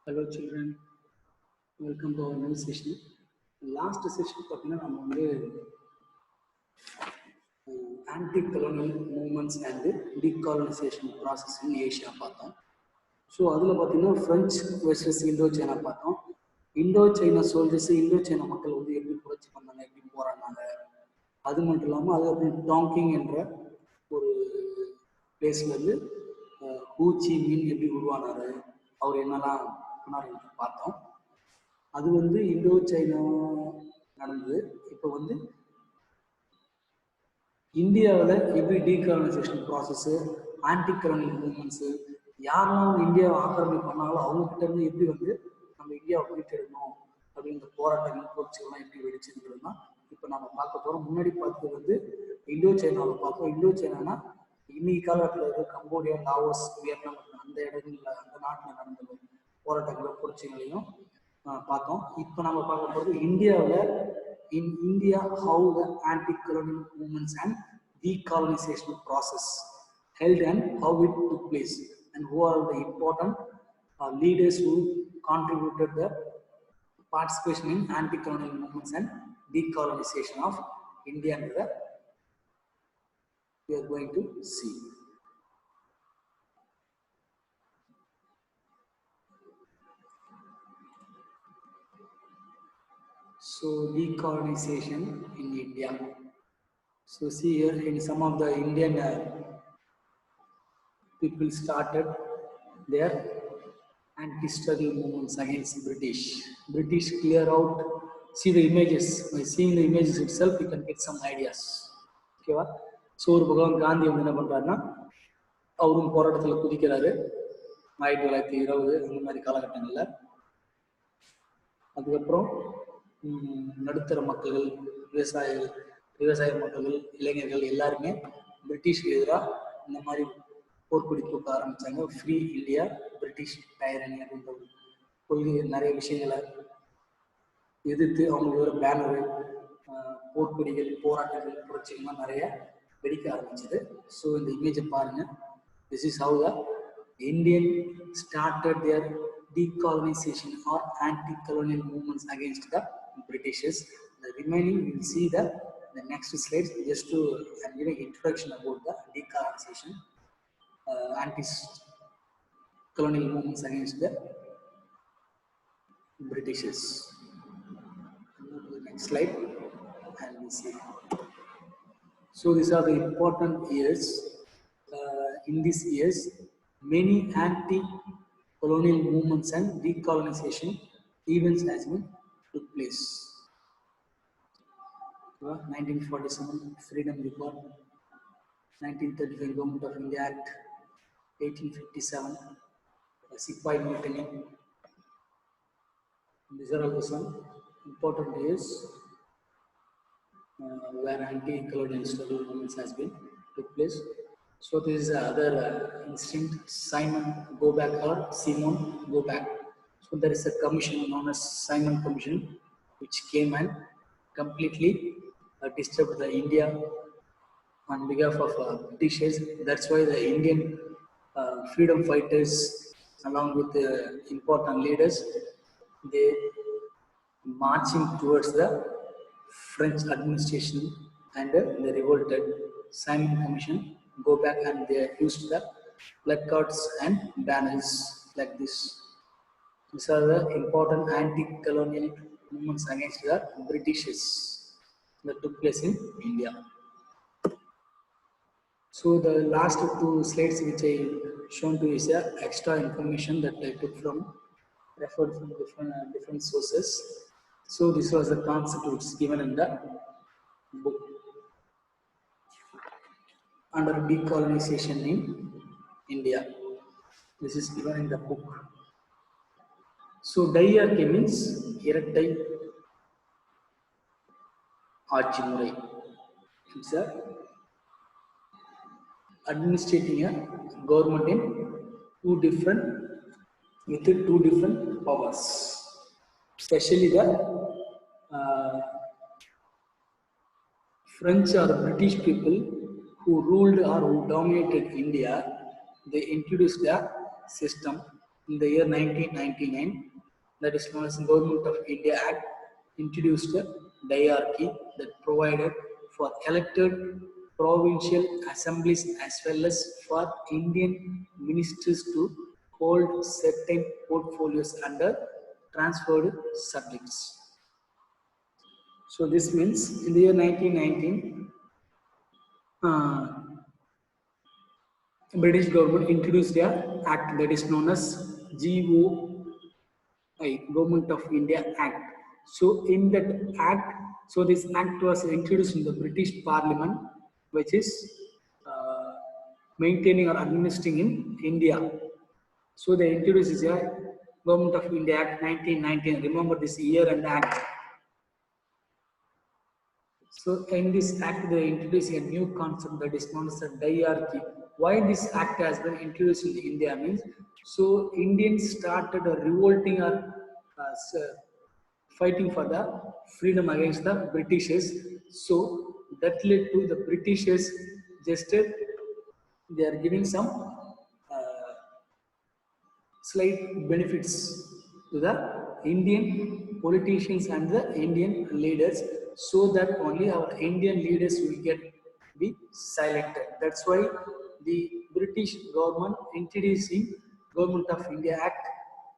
Hello children, welcome to our new session. Last session பார்த்தீங்கன்னா நம்ம வந்து anti-colonial movements and decolonization process in Asia பார்த்தோம். So அதில் பார்த்தீங்கன்னா ஃப்ரெஞ்ச் வெர்சஸ் இண்டோ சைனா பார்த்தோம். Indo China soldiers Indo China மக்கள் வந்து எப்படி புரட்சி பண்ணாங்க, எப்படி போராடினாங்க. அது மட்டும் இல்லாமல் அது டாங்கிங் என்ற ஒரு பிளேஸ்லேருந்து ஹூச்சி மீன் எப்படி உருவானார், அவர் என்னெல்லாம் பண்ணார் என்று பார்த்தோம். அது வந்து இண்டோ சைனா நடந்தது. இப்போ வந்து இந்தியாவில் எப்படி டீகாலனைசேஷன் ப்ராசஸ்ஸு, ஆன்டி கலோனியல் மூவ்மெண்ட்ஸு, யாரெல்லாம் இந்தியாவை ஆக்கிரமிப்பு பண்ணாலும் அவங்ககிட்ட இருந்து எப்படி வந்து நம்ம இந்தியாவை மீட்டெடுக்கணும் அப்படின்ற போராட்டங்கள் புரட்சிகள்லாம் எப்படி வெடிச்சுங்கிறது தான் இப்போ நம்ம பார்க்க போகிறோம். முன்னாடி பார்த்தது வந்து இண்டோ சைனாவில் பார்த்தோம். இண்டோ சைனானா இன்னைக்கு காலகட்டத்தில் இருக்க கம்போடியா, லாவோஸ், வியட்நாம் அந்த இடங்கள்ல அந்த நாட்டில் நடந்த போராட்டங்களும் புரட்சிகளையும் பார்த்தோம். இப்போ நம்ம பார்க்க போகிறது இந்தியாவில் in India how the anti-colonial movements and decolonization process held and how it took place and who are the important leaders who contributed the participation in anti-colonial movements and decolonization of India and the we are going to see. So decolonization in India. So see here in some of the Indian people started their anti-struggle movements against British. British clear out. See the images. By seeing the images itself, you can get some ideas. Okay, so ஒரு பகவான் காந்தி வந்து என்ன பண்றாருன்னா அவரும் போராட்டத்தில் குதிக்கிறாரு 1920 அந்த மாதிரி காலகட்டங்களில். அதுக்கப்புறம் நடுத்தர மக்கள், விவசாய மக்கள், இளைஞர்கள் எல்லாருமே பிரிட்டிஷ்க்கு எதிராக இந்த மாதிரி போர்க்குடி தூக்க ஆரம்பித்தாங்க. ஃப்ரீ இந்தியா, பிரிட்டிஷ் டைரனி அப்படின்ற கொள்கை நிறைய விஷயங்களை எதிர்த்து அவங்களோட பேனரு, போர்க்குடிகள், போராட்டங்கள், புரட்சிகள்லாம் நிறைய வெடிக்க ஆரம்பிச்சது. ஸோ இந்த இமேஜை பாருங்கள். This is how the Indian started their decolonization or anti-colonial movements against the Britishers. The remaining we will see the next slides. Just to give an introduction about the decolonization, anti-colonial movements against the Britishers. Go to the next slide and we see. So these are the important years. In these years, many anti-colonial movements and decolonization events has been took place. 1947 Freedom Report, 1935 Government of India Act, 1857 Sepoy Mutiny. These are also some important years where anti-colonial struggle movements has been took place. So this is other incident, Simon Go Back or Simon Go Back. So there is a commission known as Simon Commission, which came and completely disturbed the India on behalf of Britishers. That's why the Indian freedom fighters, along with the important leaders, they marching towards the French administration and they revolted. Simon Commission go back and they used the placards and banners like this. These are the important anti-colonial movements against the Britishers that took place in India. So the last two slides which I shown to you is extra information that I took from referred from different sources. So this was the constitutes given in the book under decolonization in India. This is given in the book. So diarchy means இரட்டை ஆட்சி முறை. It's a administrating a government in with two different powers. Especially the French or British people who ruled or who dominated India, they introduced a system in the year 1999, that is known as Government of India Act, introduced a diarchy that provided for elected provincial assemblies as well as for Indian ministers to hold certain portfolios under transferred subjects. So this means in the year 1919, British government introduced a act that is known as GOI, Government of India Act. So in that act, so this act was introduced in the British Parliament, which is maintaining or administering in India. So they introduced a Government of India Act 1919. Remember this year and act. So in this act, they introduced a new concept that is known as a diarchy. Why this act has been introduced in India means, so Indians started revolting or fighting for the freedom against the Britishers. So that led to the Britishers just they are giving some slight benefits to the Indian politicians and the Indian leaders, so that only our Indian leaders will get be silenced. That's why the British government introducing Government of India Act,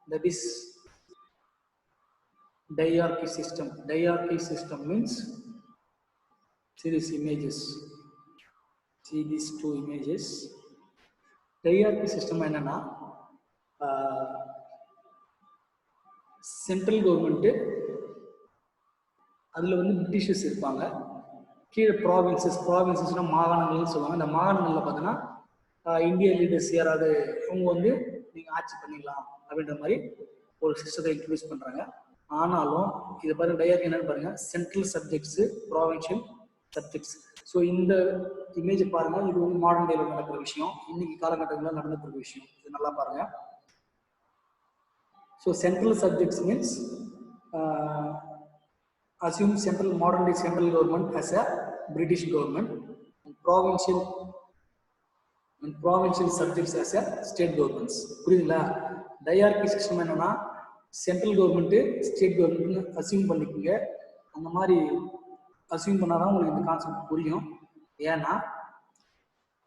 that is diarchy system. Diarchy system means, see these images. See these two images. Diarchy system என்னன்னா central government அதில் வந்து Britishers இருப்பாங்க, கீழே ப்ராவின்சஸ்னா மாகாணங்கள்னு சொல்லுவாங்க. இந்த மாகாணங்களில் பார்த்தீங்கன்னா இந்திய லீடர்ஸ் யாராவது அவங்க வந்து நீங்கள் ஆட்சி பண்ணிடலாம் அப்படின்ற மாதிரி ஒரு சிஸ்டத்தை இன்ட்ரடியூஸ் பண்ணுறாங்க. ஆனாலும் இதை பாருங்க, டயர் என்னன்னு பாருங்க, central subjects, provincial subjects. So இந்த இமேஜ் பாருங்க, இது வந்து மாடர்ன் டேல நடக்கிற விஷயம், இன்னைக்கு காலகட்டங்களில் நடந்துட்டு இருக்க விஷயம். இது நல்லா பாருங்க. So central subjects means assume central modern day central government as a British government, and provincial subjects as a state governments. புரியுதுங்களா? டயார்கி சிஸ்டம் என்னன்னா, central government state government assume பண்ணிக்கோங்க. அந்த மாதிரி அசியூம் பண்ணாதான் உங்களுக்கு இந்த கான்செப்ட் புரியும். ஏன்னா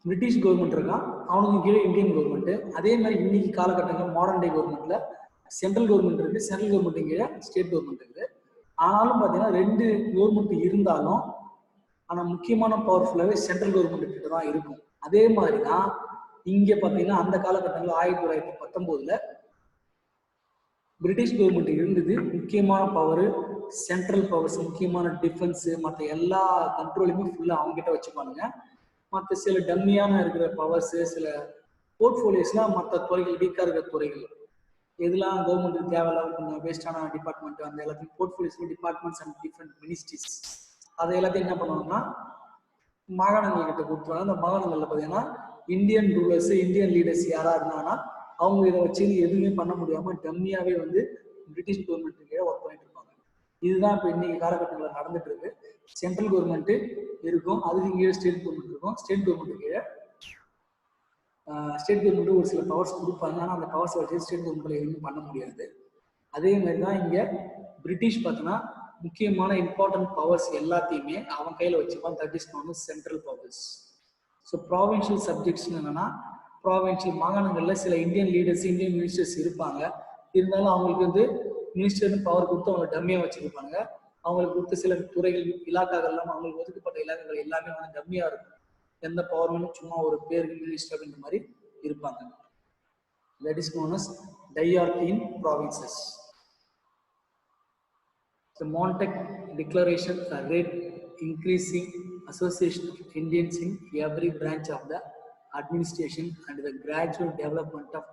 பிரிட்டிஷ் கவர்மெண்ட் இருக்கான், அவனுக்கு கீழே இந்தியன் கவர்மெண்ட். அதே மாதிரி இன்னைக்கு காலகட்டங்கள் மாடர்ன் டே கவர்மெண்ட்ல சென்ட்ரல் கவர்மெண்ட் இருக்கு, சென்ட்ரல் கவர்மெண்ட் கீழே ஸ்டேட் கவர்மெண்ட் இருக்குது. ஆனாலும் பார்த்தீங்கன்னா ரெண்டு கவர்மெண்ட் இருந்தாலும் ஆனால் முக்கியமான பவர்ஃபுல்லாகவே சென்ட்ரல் கவர்மெண்ட் கிட்ட தான் இருக்கும். அதே மாதிரி தான் இங்கே பார்த்தீங்கன்னா அந்த காலகட்டங்களில் 1919 பிரிட்டிஷ் கவர்மெண்ட் இருந்தது. முக்கியமான பவர் சென்ட்ரல் பவர்ஸ், முக்கியமான டிஃபென்ஸு, மற்ற எல்லா கண்ட்ரோலையுமே ஃபுல்லாக அவங்ககிட்ட வச்சுப்பானுங்க. மற்ற சில டம்மியான இருக்கிற பவர்ஸு, சில போர்ட்ஃபோலியோஸ்லாம் மற்ற துறைகள், வீக்காக இருக்கிற துறைகள், எதெல்லாம் கவர்மெண்ட்டுக்கு தேவையில்லாம கொஞ்சம் வேஸ்டான டிபார்ட்மெண்ட், அந்த எல்லாத்தையும் போர்ட்ஃபோலியோஸ்ல டிபார்ட்மெண்ட்ஸ் அண்ட் டிஃப்ரெண்ட் மினிஸ்ட்ரிஸ், அதை எல்லாத்தையும் என்ன பண்ணுவாங்கன்னா மாகாணங்கள் கிட்ட கொடுத்துருவாங்க. அந்த மாகாணங்கள்ல பார்த்தீங்கன்னா இந்தியன் ரூலர்ஸ், இந்தியன் லீடர்ஸ் யாரா இருந்தாங்கன்னா அவங்க இதை வச்சு எதுவுமே பண்ண முடியாம டம்மியாவே வந்து பிரிட்டிஷ் கவர்மெண்ட் கீழே ஒர்க் பண்ணிட்டு இருப்பாங்க. இதுதான் இப்போ இன்னைக்கு காலகட்டங்களில் நடந்துட்டு இருக்கு. சென்ட்ரல் கவர்மெண்ட் இருக்கும், அதுக்கு கீழே ஸ்டேட் கவர்மெண்ட் இருக்கும். ஸ்டேட் கவர்மெண்ட் கீழே ஸ்டேட் கவர்மெண்ட் ஒரு சில பவர்ஸ் கொடுப்பாங்க, ஆனால் அந்த பவர்ஸை வச்சு ஸ்டேட் கவர்மெண்ட்ல எதுவுமே பண்ண முடியாது. அதே மாதிரி தான் இங்கே பிரிட்டிஷ் பார்த்தோன்னா முக்கியமான இம்பார்ட்டன்ட் பவர்ஸ் எல்லாத்தையுமே அவன் கையில் வச்சுப்பான். That is not central powers. So provincial subjects என்னன்னா, ப்ராவின்ஷியல் மாகாணங்களில் சில இந்தியன் லீடர்ஸ், இந்தியன் மினிஸ்டர்ஸ் இருப்பாங்க. இருந்தாலும் அவங்களுக்கு வந்து மினிஸ்டர்னு பவர் கொடுத்து அவங்க டம்மியாக வச்சுருப்பாங்க. அவங்களுக்கு கொடுத்த சில துறைகள், இலாக்காக்கள் இல்லாமல் அவங்களுக்கு ஒதுக்கப்பட்ட இலாக்காக்கள் எல்லாமே வந்து டம்மியாக இருக்கும். எந்த பவர்னு சும்மா ஒரு பேருக்கு மினிஸ்டர் அப்படின்ற மாதிரி இருப்பாங்க. That is known as diarchy in provinces. The Montauk Declaration read increasing association of Indians in every branch of the administration and the gradual development of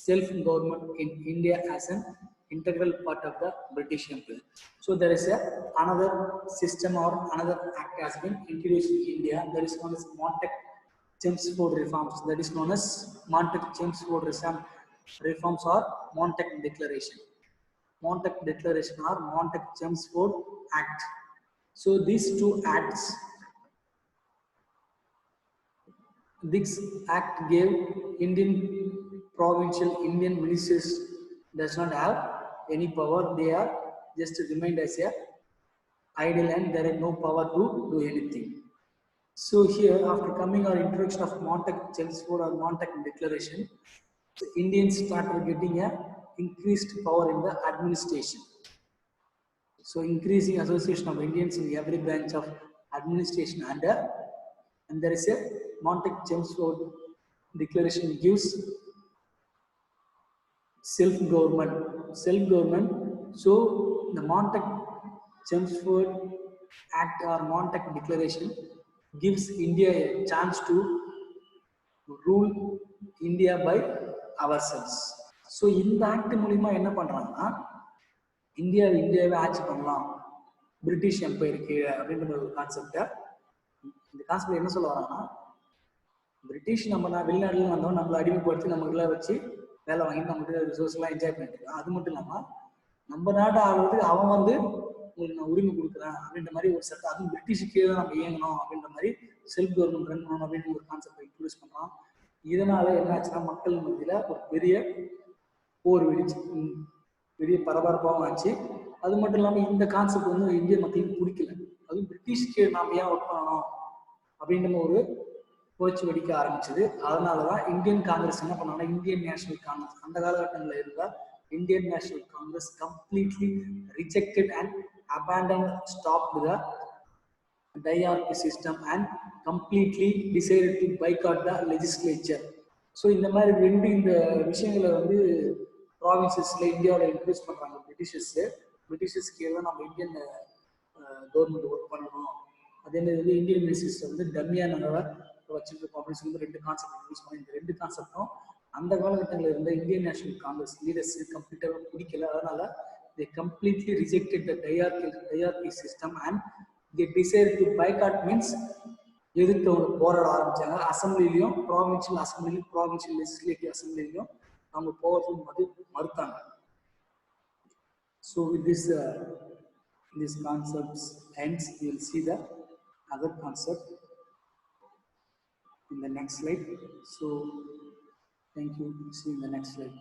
self-government in India as an integral part of the British Empire. So there is another system or another act has been introduced in India. That is known as Montauk-Chelmsford reforms. That is known as Montauk-Chelmsford reforms or Montauk Declaration. Montauk Declaration or Montauk-Chelmsford Act. So these two acts, this act gave Indian provincial Indian ministers does not have any power. They are just remained as a idle and there is no power to do anything. So here, after coming our introduction of Montauk-Chelmsford or Montauk Declaration, the Indians started getting a increased power in the administration. So increasing association of Indians in every branch of administration under, and there is a Montauk-Chelmsford Declaration gives self-government. Self-government. So the Montauk-Chelmsford Act or Montauk Declaration gives India a chance to rule India by ourselves. So இந்த act மூலிமா என்ன பண்ணுறாங்கன்னா இந்தியாவை ஆட்சி பண்ணலாம் British empire கீழே அப்படின்ற ஒரு கான்செப்டை. இந்த கான்செப்ட் என்ன சொல்ல வராங்கன்னா, பிரிட்டிஷ் நம்ம வெளிநாடுல வந்தோம், நம்மளை அடிமைப்படுத்தி நம்மளெல்லாம் வச்சு வேலை வாங்கிட்டு நம்மகிட்ட ரிசோர்ஸ்லாம் என்ஜாய் பண்ணிட்டு இருக்கோம். அது மட்டும் இல்லாமல் நம்ம நாட்டு ஆளுக்கு அவன் வந்து உங்களுக்கு நான் உரிமை கொடுக்குறேன் அப்படின்ற மாதிரி ஒரு சட்டம், அதுவும் பிரிட்டிஷ் கீழே தான் நம்ம இயங்கணும் அப்படின்ற மாதிரி செல்ஃப் கவர்மெண்ட் ரன் பண்ணணும் அப்படின்ற ஒரு கான்செப்டை இன்ட்ரடியூஸ் பண்ணுறான். இதனால என்ன ஆச்சுன்னா மக்கள் மத்தியில் ஒரு பெரிய போர் வெடிச்சு பெரிய பரபரப்பாகவும் ஆச்சு. அது மட்டும் இல்லாமல் இந்த கான்செப்ட் வந்து இந்திய மக்களுக்கு பிடிக்கல. அதுவும் பிரிட்டிஷ்க்கு நாம் ஏன் ஒர்க் பண்ணணும் அப்படின்ற ஒரு புரட்சி வெடிக்க ஆரம்பிச்சது. அதனாலதான் இந்தியன் காங்கிரஸ் என்ன பண்ணாங்கன்னா, இந்தியன் நேஷனல் காங்கிரஸ் அந்த காலகட்டங்களில் இருந்தால் Indian national Congress completely rejected and abandoned, stopped the diarchy system and completely decided to boycott the legislature. So இந்த மாதிரி இந்த விஷயங்களை வந்து ப்ராவின்சஸ்ல இந்தியாவில் இன்ட்ரடியூஸ் பண்றாங்க பிரிட்டிஷர்ஸ் கீழே நம்ம இந்தியன் கவர்மெண்ட் ஒர்க் பண்ணணும். அதே மாதிரி வந்து இந்தியன் மினிஸ்டர்ஸ் வந்து டம்மியானவரை வச்சுருக்கோம் அப்படின்னு சொல்லி 2 கான்செப்ட் இன்ட்ரடியூஸ் பண்ணி, இந்த 2 கான்செப்டும் அந்த காலகட்டங்களில் இருந்த இந்தியன் நேஷனல் காங்கிரஸ் லீடர்ஸ் கம்ப்ளீட்டாக பிடிக்கல. அதனால they completely rejected the diarchy system and they decided to boycott, means எதிர்த்து அவங்க போராட ஆரம்பிச்சாங்க. அசம்பிளிலையும் ப்ராவின்சியல் லெஜிஸ்லேட்டிவ் அசம்பிளிலையும் அவங்க போகிறது மறுத்தாங்க. So with this concepts ends, you will see the other concept in the next slide. So thank you. See you in the next slide.